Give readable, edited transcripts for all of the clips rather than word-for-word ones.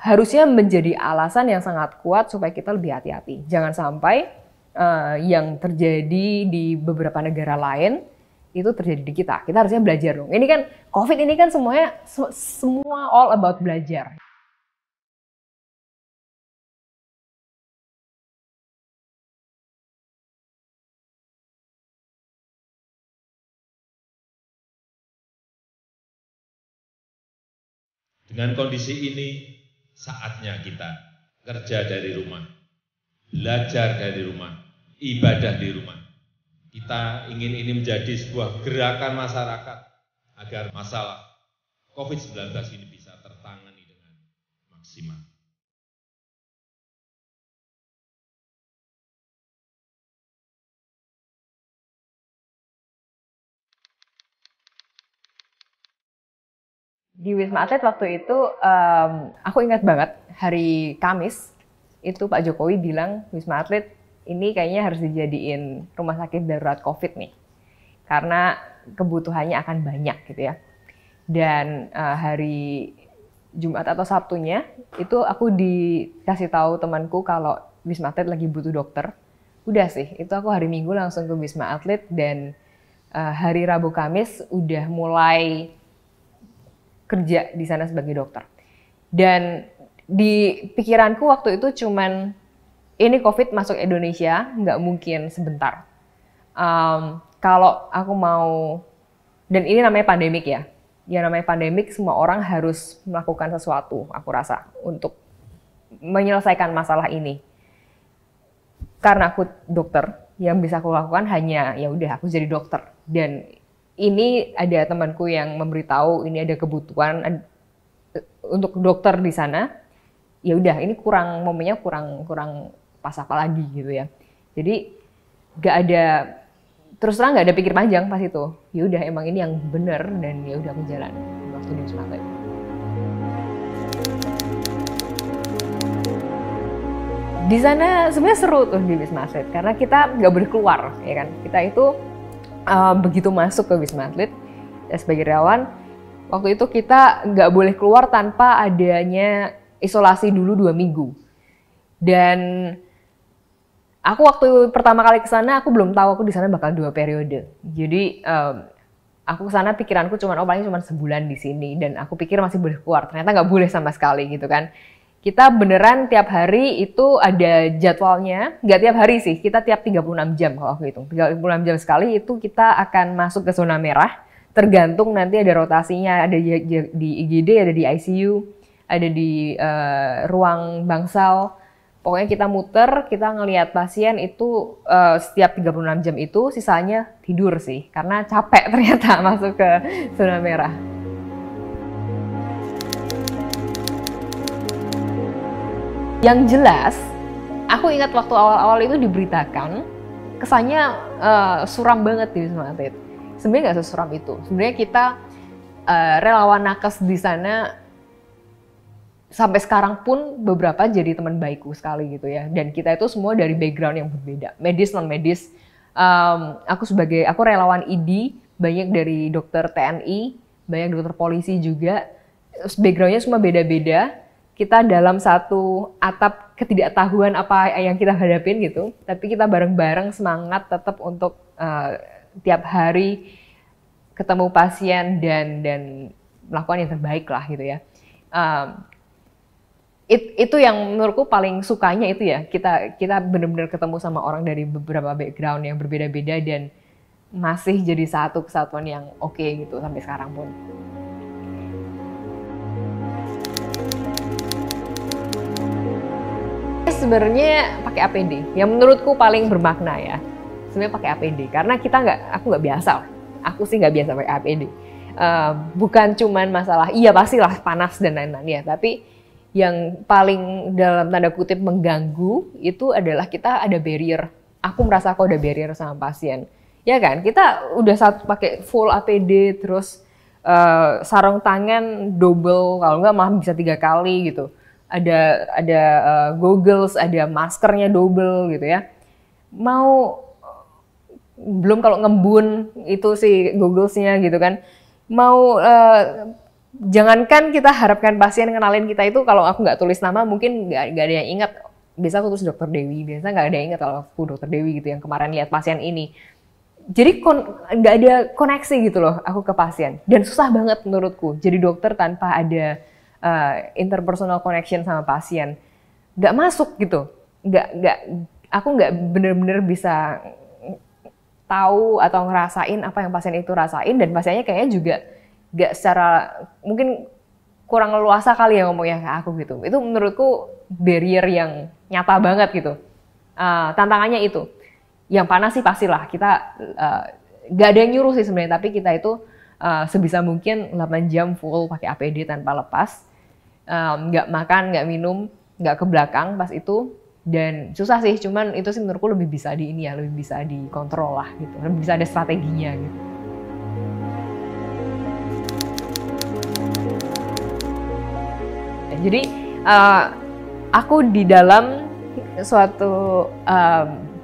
harusnya menjadi alasan yang sangat kuat supaya kita lebih hati-hati. Jangan sampai yang terjadi di beberapa negara lain itu terjadi di kita. Kita harusnya belajar dong. Ini kan COVID ini kan semuanya semua all about belajar. Dengan kondisi ini, saatnya kita kerja dari rumah, belajar dari rumah, ibadah di rumah. Kita ingin ini menjadi sebuah gerakan masyarakat agar masalah COVID-19 ini bisa tertangani dengan maksimal. Di Wisma Atlet waktu itu, aku ingat banget hari Kamis, itu Pak Jokowi bilang Wisma Atlet ini kayaknya harus dijadiin rumah sakit darurat COVID nih. Karena kebutuhannya akan banyak gitu ya. Dan hari Jumat atau Sabtunya, itu aku dikasih tahu temanku kalau Wisma Atlet lagi butuh dokter. Udah sih, itu aku hari Minggu langsung ke Wisma Atlet dan hari Rabu Kamis udah mulai kerja di sana sebagai dokter. Dan di pikiranku waktu itu cuman ini COVID masuk Indonesia, nggak mungkin sebentar. Kalau aku mau, dan ini namanya pandemik ya. Ya namanya pandemik, semua orang harus melakukan sesuatu, aku rasa, untuk menyelesaikan masalah ini. Karena aku dokter, yang bisa aku lakukan hanya ya udah aku jadi dokter. Dan ini ada temanku yang memberitahu ini ada kebutuhan untuk dokter di sana. Ya udah, ini momennya kurang pas apa lagi gitu ya. Jadi terus terang nggak ada pikir panjang pas itu. Ya udah, emang ini yang benar dan ya udah aku jalan waktu di Wisma Atlet. Di sana sebenarnya seru tuh di Wisma Atlet karena kita nggak boleh keluar, ya kan? Kita itu begitu masuk ke Wisma Atlet sebagai relawan, waktu itu kita nggak boleh keluar tanpa adanya isolasi dulu 2 minggu. Dan aku waktu pertama kali ke sana, aku belum tahu aku di sana bakal 2 periode. Jadi aku ke sana pikiranku paling cuma sebulan di sini dan aku pikir masih boleh keluar. Ternyata nggak boleh sama sekali gitu kan. Kita beneran tiap hari itu ada jadwalnya, nggak tiap hari sih, kita tiap 36 jam kalau aku hitung. 36 jam sekali itu kita akan masuk ke zona merah, tergantung nanti ada rotasinya, ada di IGD, ada di ICU, ada di ruang bangsal. Pokoknya kita muter, kita ngelihat pasien itu setiap 36 jam itu, sisanya tidur sih, karena capek ternyata masuk ke zona merah. Yang jelas, aku ingat waktu awal-awal itu diberitakan, kesannya suram banget di Wisma Atlet. Sebenarnya nggak sesuram itu. Sebenarnya kita relawan nakes di sana sampai sekarang pun beberapa jadi teman baikku sekali gitu ya. Dan kita itu semua dari background yang berbeda, medis non medis. Aku relawan ID, banyak dari dokter TNI, banyak dokter polisi juga. Backgroundnya semua beda-beda. Kita dalam satu atap ketidaktahuan apa yang kita hadapin gitu, tapi kita bareng-bareng semangat tetap untuk tiap hari ketemu pasien dan melakukan yang terbaik lah gitu ya. Itu yang menurutku paling sukanya itu ya, kita benar-benar ketemu sama orang dari beberapa background yang berbeda-beda dan masih jadi satu kesatuan yang oke gitu sampai sekarang pun. Sebenarnya pakai APD, yang menurutku paling bermakna ya. Sebenarnya pakai APD, karena aku nggak biasa lah. Aku sih nggak biasa pakai APD. Bukan cuman masalah, iya pastilah panas dan lain-lain ya, tapi yang paling dalam tanda kutip mengganggu itu adalah kita ada barrier. Aku merasa aku ada barrier sama pasien. Ya kan, kita udah pakai full APD, terus sarung tangan double, kalau nggak malah bisa 3 kali gitu. Ada goggles, ada maskernya double gitu ya. Belum kalau ngembun itu sih gogglesnya gitu kan. Mau jangankan kita harapkan pasien kenalin kita itu, kalau aku nggak tulis nama mungkin nggak ada yang ingat. Biasa aku tulis Dokter Dewi, biasa nggak ada yang ingat kalau aku Dokter Dewi gitu yang kemarin lihat pasien ini. Jadi nggak ada koneksi gitu loh aku ke pasien, dan susah banget menurutku jadi dokter tanpa ada interpersonal connection sama pasien. Nggak masuk gitu, aku nggak bener-bener bisa tahu atau ngerasain apa yang pasien itu rasain, dan pasiennya kayaknya juga nggak secara, mungkin kurang leluasa kali ya ngomongnya ke aku gitu. Itu menurutku barrier yang nyata banget gitu. Tantangannya itu. Yang panas sih pastilah, kita nggak ada yang nyuruh sih sebenarnya, tapi kita itu sebisa mungkin 8 jam full pakai APD tanpa lepas, nggak makan, nggak minum, nggak ke belakang pas itu, dan susah sih, cuman itu sih menurutku lebih bisa lebih bisa dikontrol lah gitu, lebih bisa ada strateginya gitu. Jadi aku di dalam suatu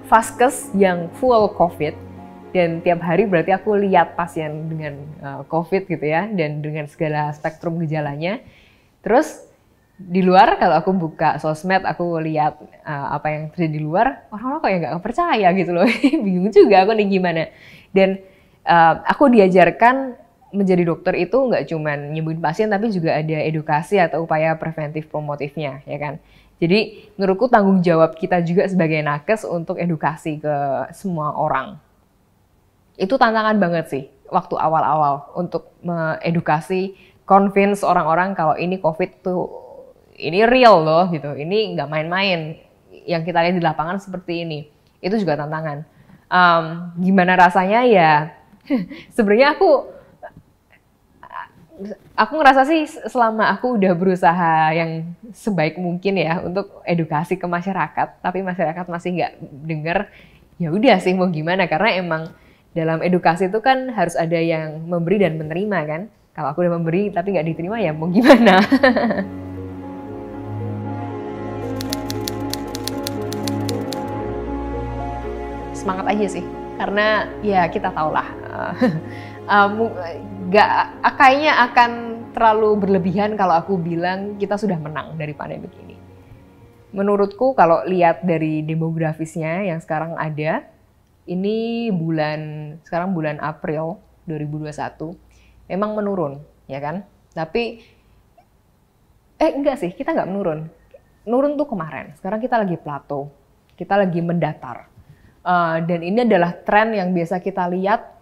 vaskes yang full COVID, dan tiap hari berarti aku lihat pasien dengan COVID gitu ya, dan dengan segala spektrum gejalanya. Terus di luar kalau aku buka sosmed, aku lihat apa yang terjadi di luar, orang-orang kok ya nggak percaya gitu loh. Bingung juga aku nih gimana. Dan aku diajarkan menjadi dokter itu nggak cuma nyembuhin pasien, tapi juga ada edukasi atau upaya preventif promotifnya, ya kan. Jadi menurutku tanggung jawab kita juga sebagai nakes untuk edukasi ke semua orang. Itu tantangan banget sih waktu awal-awal untuk mengedukasi, convince orang-orang kalau ini COVID tuh, ini real loh gitu, ini nggak main-main. Yang kita lihat di lapangan seperti ini, itu juga tantangan. Gimana rasanya ya, sebenarnya aku ngerasa sih selama aku udah berusaha yang sebaik mungkin ya untuk edukasi ke masyarakat, tapi masyarakat masih nggak denger, ya udah sih mau gimana, karena emang dalam edukasi itu kan harus ada yang memberi dan menerima kan. Kalau aku udah memberi tapi nggak diterima, ya mau gimana. Semangat aja sih, karena ya kita tahu lah. Kayaknya akan terlalu berlebihan kalau aku bilang kita sudah menang dari pandemi ini. Menurutku kalau lihat dari demografisnya yang sekarang ada, ini sekarang bulan April 2021, memang menurun, ya kan? Tapi, enggak sih, kita nggak menurun. Nurun tuh kemarin, sekarang kita lagi plateau, kita lagi mendatar. Dan ini adalah tren yang biasa kita lihat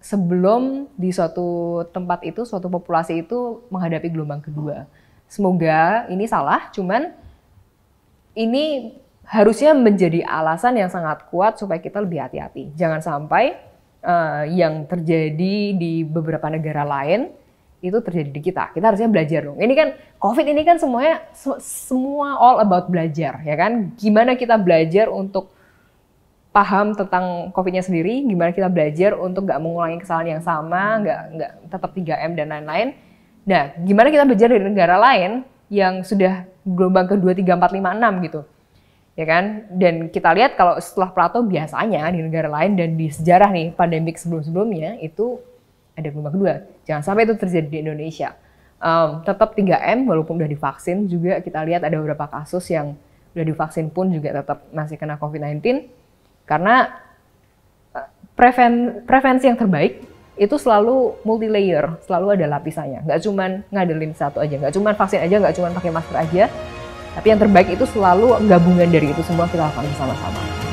sebelum di suatu tempat itu, suatu populasi itu menghadapi gelombang kedua. Semoga ini salah, cuman ini harusnya menjadi alasan yang sangat kuat supaya kita lebih hati-hati. Jangan sampai yang terjadi di beberapa negara lain itu terjadi di kita. Kita harusnya belajar dong. Ini kan COVID ini kan semuanya semua all about belajar, ya kan? Gimana kita belajar untuk paham tentang COVID-nya sendiri, gimana kita belajar untuk nggak mengulangi kesalahan yang sama, nggak tetap 3M dan lain-lain. Nah, gimana kita belajar dari negara lain yang sudah gelombang kedua, 3, 4, 5, 6 gitu. Ya kan? Dan kita lihat kalau setelah plateau biasanya di negara lain dan di sejarah nih pandemik sebelum-sebelumnya itu ada gelombang kedua. Jangan sampai itu terjadi di Indonesia. Tetap 3M walaupun udah divaksin juga, kita lihat ada beberapa kasus yang udah divaksin pun juga tetap masih kena COVID-19. Karena prevensi yang terbaik itu selalu multi layer, selalu ada lapisannya. Nggak cuma ngadelin satu aja, nggak cuma vaksin aja, nggak cuma pakai masker aja. Tapi yang terbaik itu selalu gabungan dari itu semua kita lakukan bersama-sama.